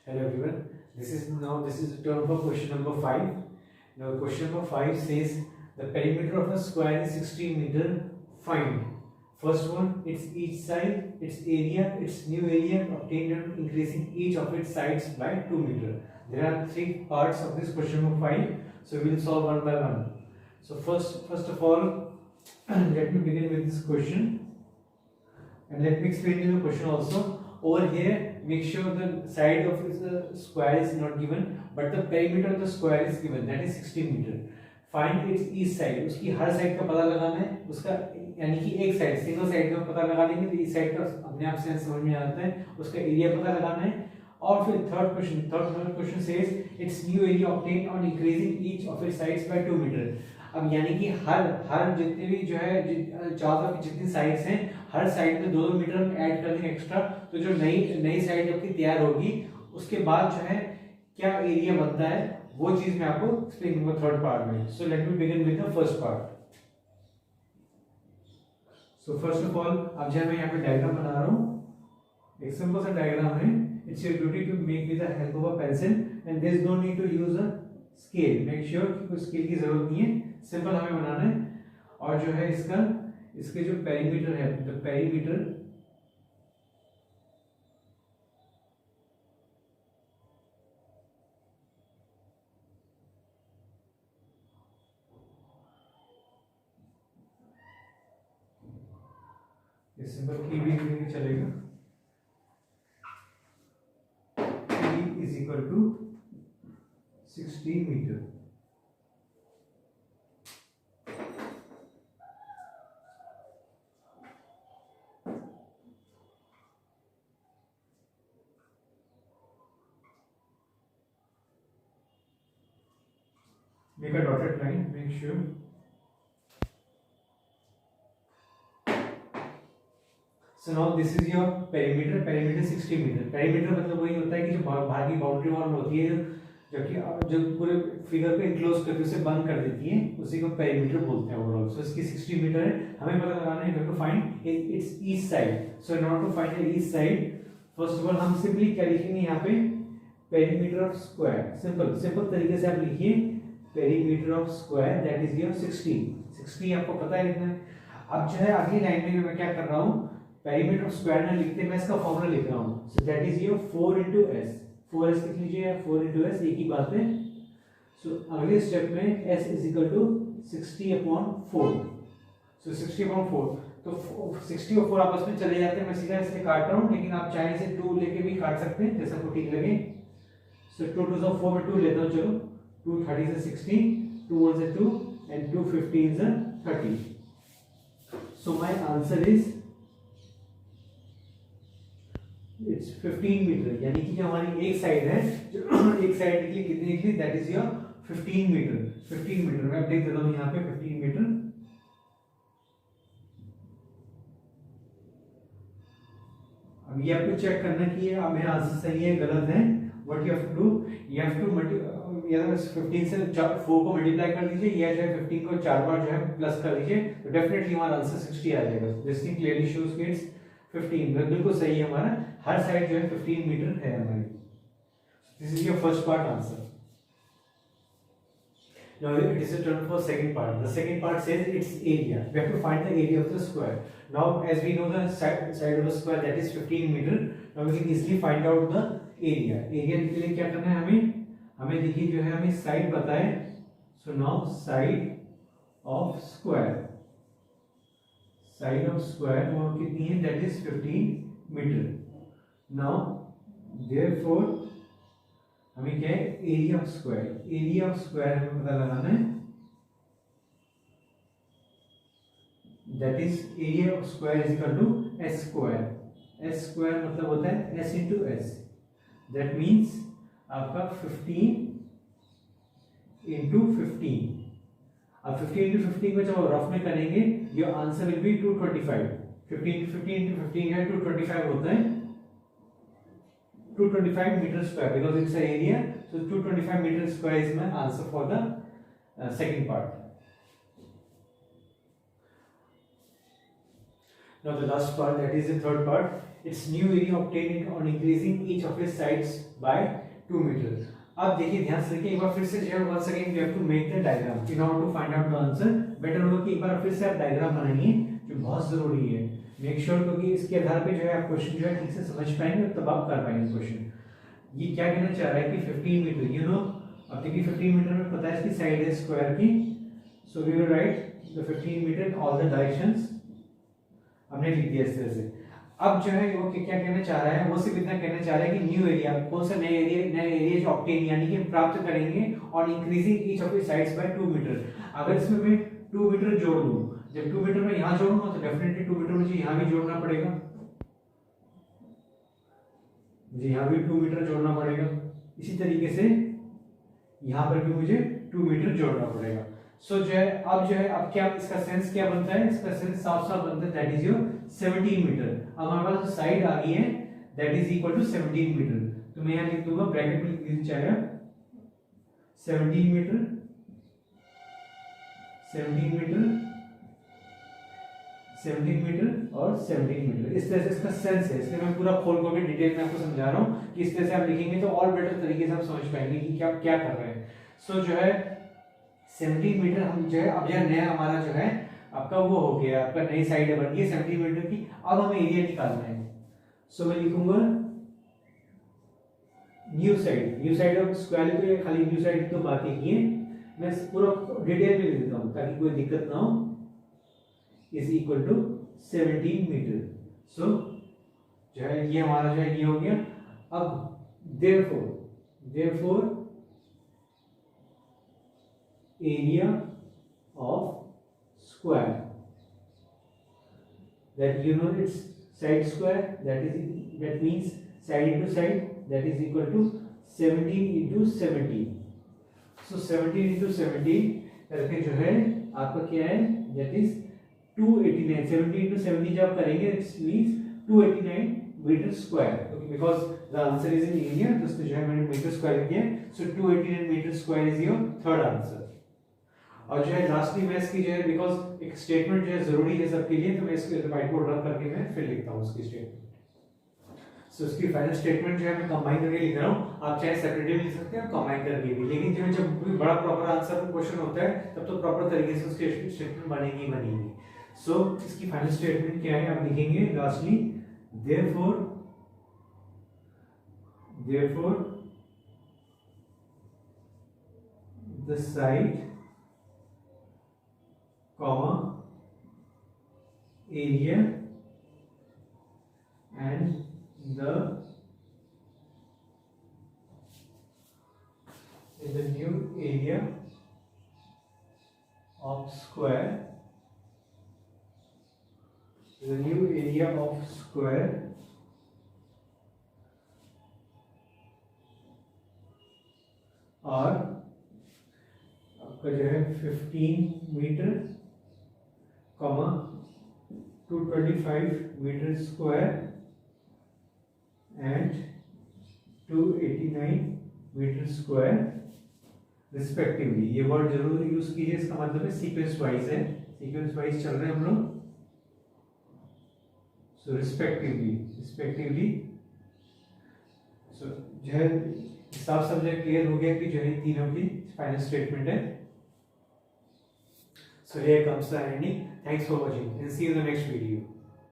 Hello everyone. This is the turn for question number 5. Now question number 5 says the perimeter of a square is 16 meter. Find first one, its each side, its area, its new area obtained on increasing each of its sides by 2 meter. There are 3 parts of this question number 5. So we will solve one by one. So first of all, let me begin with this question and let me explain you the question also. Over here, make sure the side of the square is not given, but the perimeter of the square is given, that is 16 meter. Find its each side, उसकी हर side का पता लगाना है, उसका यानी कि एक side single side का पता लगा लेंगे तो इस साइड का अपने आप से समझ में आता है, उसका एरिया पता लगाना है. और फिर third question says its new area obtain on increasing each of its sides by 2 metre. अब यानी कि हर जितने भी जो है चारों तरफ जितनी साइड्स हैं, हर साइड में 2-2 मीटर हम ऐड कर देंगे एक्स्ट्रा. तो जो नई साइड आपकी तैयार होगी उसके बाद जो है क्या एरिया बनता है वो चीज मैं आपको एक्सप्लेन करूंगा थर्ड पार्ट में. So let me begin with the first part. So first of all अब जो मैं यहाँ पे डायग्राम बना रहा हूँ, एक सिंपल सा डायग्राम है. It's your duty to make with the help of a pencil and there is no need to use a scale. Make sure कि कोई स्केल की जरूरत नहीं है, सिंपल हमें बनाना है. और जो है इसके जो पेरीमीटर है, द पेरीमीटर ये सिंपल की भी चलेगा. E is equal to 16 metre. Make a dotted line, make sure. So now this is your perimeter. Perimeter 60 metre. Perimeter मतलब वही होता है कि जो बाहर की बाउंड्री वॉल होती है जो पूरे फिगर को इनक्लोज करके उसे बंद कर देती है, उसी को पेरीमीटर बोलते हैं ओवरऑल. सो इसकी 60 मीटर है. हमें पता लगाना है to find its east side. So in order to find the east side, first of all हम सिंपली क्या लिखेंगे यहाँ पे, पेरीमीटर ऑफ स्क्वायर. सिंपल तरीके से आप लिखिए perimeter of square that is your 60 आपको पता है लिखना है. अब जो है अगली लाइन में मैं क्या कर रहा हूँ, पेरीमीटर ऑफ स्क्वायर ना लिखते मैं इसका फॉर्मूला लिख रहा हूँ. So that is your 4 into s. 4s लिख लीजिए, 4 into s एक ही बात है. सो अगले स्टेप में s इज इक्वल टू 60/4. सो 60/4 तो 60 और 4 आपस में चले जाते हैं. मैं सीधा इससे काट रहा हूँ, लेकिन आप चाहे से 2 लेके भी काट सकते हैं जैसा आपको ठीक लगे. सो 2 2 4 में 2 लेता हूँ. चलो 2 30 से 60, 2 1 से 2 and 2 15 से 30. So my answer is it's 15 metre. यानी कि जो हमारी एक साइड है, जो एक साइड निकली कितनी निकली, that is your 15 metre. 15 metre मैं देख देता हूँ यहाँ पे 15 मीटर. अब ये आपको चेक करना कि अब मेरा आंसर सही है गलत है. What you have to do, you have to या 15 से 4 को मल्टीप्लाई कर दीजिए, या जो है 15 को 4 बार जो है प्लस कर दीजिए, तो डेफिनेटली हमारा आंसर 60 आ जाएगा. दिस थिंग क्लियरली शोस कि इट्स 15. बिल्कुल सही है, हमारा हर साइड जो है 15 मीटर है हमारी. This is your first part answer. Now it is a turn for second part. The second part says its area. We have to find the area of the square. Now as we know the side of the square that is 15 meter. Now we can easily find out the area. Area के लिए क्या करना है हमें देखिए जो है हमें साइड पता है. So now side of square. Side of square वो कितनी है, that is 15 meter. Now therefore हमें क्या है, area of square. Area of square हमें पता लगाना है, that is area of square is equal to s square. S square मतलब होता है s into s. That means आपका 15 into 15. अब 15 into 15 को जब रफ में करेंगे your answer will be 225. 15 into 15 है 225 होता है. 225 meter square because it's an area. So 225 meter square is my answer for the second part. Now the last part, that is the third part. its new area obtained on increasing each of its sides by 2 meter. अब देखिए ध्यान से देखिए, एक बार फिर से जो है once again we have to make the diagram in order to find out the answer. Better होगा कि एक बार फिर से आप डायग्राम बनाइए, जो बहुत जरूरी है. मेक श्योर क्योंकि इसके आधार पे जो है आप क्वेश्चन जो है ठीक से समझ पाएंगे और तब आप कर पाएंगे क्वेश्चन. ये क्या कहना चाह रहा है कि 15 मीटर, यू नो, अब देखिए 15 मीटर में पता है इसकी साइड है स्क्वायर की, so we will write the 15 metre all the directions. हमने लिख दिया इस तरह से. अब जो है वो क्या कहना चाह रहा है, वो सिर्फ इतना कहना चाह रहा है कि न्यू एरिया, कौन सा नए एरिया जो ऑब्टेन यानी कि प्राप्त करेंगे और increasing each of its sides by 2 metre. अगर इसमें मैं 2 मीटर जोड़ दूं, जब 2 मीटर में यहां जोड़ूंगा तो डेफिनेटली 2 मीटर मुझे यहां भी जोड़ना पड़ेगा, मुझे यहां भी 2 मीटर जोड़ना पड़ेगा. इसी तरीके से यहां पर भी मुझे 2 मीटर जोड़ना पड़ेगा. सो जो है अब क्या इसका सेंस क्या बनता है, इसका सेंस साफ साफ बनता है, दैट इज योर 17 मीटर. अब हमारे पास जो साइड आ गई है that is equal to 17 metre. तो मैं यहां लिख दूंगा, ब्रैकेट में लिख दीजिए 17 मीटर, 17 मीटर, 17 मीटर और 17 मीटर. इस तरह से इसका सेंस है, इसलिए मैं पूरा खोल खोल के डिटेल में आपको समझा रहा हूं कि इस तरह से आप लिखेंगे तो और बेटर तरीके से आप समझ पाएंगे कि क्या क्या कर रहे हैं. सो जो है 17 मीटर हम जो है, अब यह नया हमारा जो है आपका वो हो गया, आपका नई साइड बन गई 17 मीटर की. अब हमें एरिया निकालना है. सो मैं लिखूंगा न्यू साइड ऑफ स्क्वायर पे, खाली न्यू साइड तो बात ही है, मैं पूरा डिटेल में लिख देता हूं ताकि कोई दिक्कत ना हो. Is equal to 17 metre. So जो है ये हमारा जो है ये हो गया. अब therefore area of square, that you know it's side square, that means side into side, that is equal to 17 into 17. So 17 into 17 करके जो है आपका क्या है, that is 289. 17 into 17 जब करेंगे it means 289 metre square, because the answer is in area, तो इसमें जो है मैंने मीटर स्क्वायर किया. So 289 metre square is your third answer. और जो है लास्टली मैं इसकी जो है, बिकॉज एक स्टेटमेंट जो है जरूरी है सबके लिए, तो मैं इसको व्हाइट बोर्ड रख करके मैं फिर लिखता हूँ उसकी स्टेटमेंट. सो इसकी फाइनल स्टेटमेंट जो है मैं कंबाइन करके लिख रहा हूँ. आप चाहे सेपरेटली लिख सकते हैं कंबाइन करके भी, लेकिन जो है जब कोई बड़ा प्रॉपर आंसर क्वेश्चन होता है तब तो प्रॉपर तरीके से उसकी स्टेटमेंट बनेगी. सो इसकी फाइनल स्टेटमेंट क्या है आप लिखेंगे lastly, therefore the side comma area and the new area of square, और आपका जो है 15 metre, 225 metre square and 289 metre square respectively. ये वर्ड जरूर यूज कीजिए, इसका मतलब है सीक्वेंस वाइज है, सीक्वेंस वाइज चल रहे हैं हम लोग. सो रिस्पेक्टिवली सो जो है साफ सब्जेक्ट क्लियर हो गया कि जो है तीनों की फाइनल स्टेटमेंट है. So here comes the ending. Thanks for watching and see you in the next video.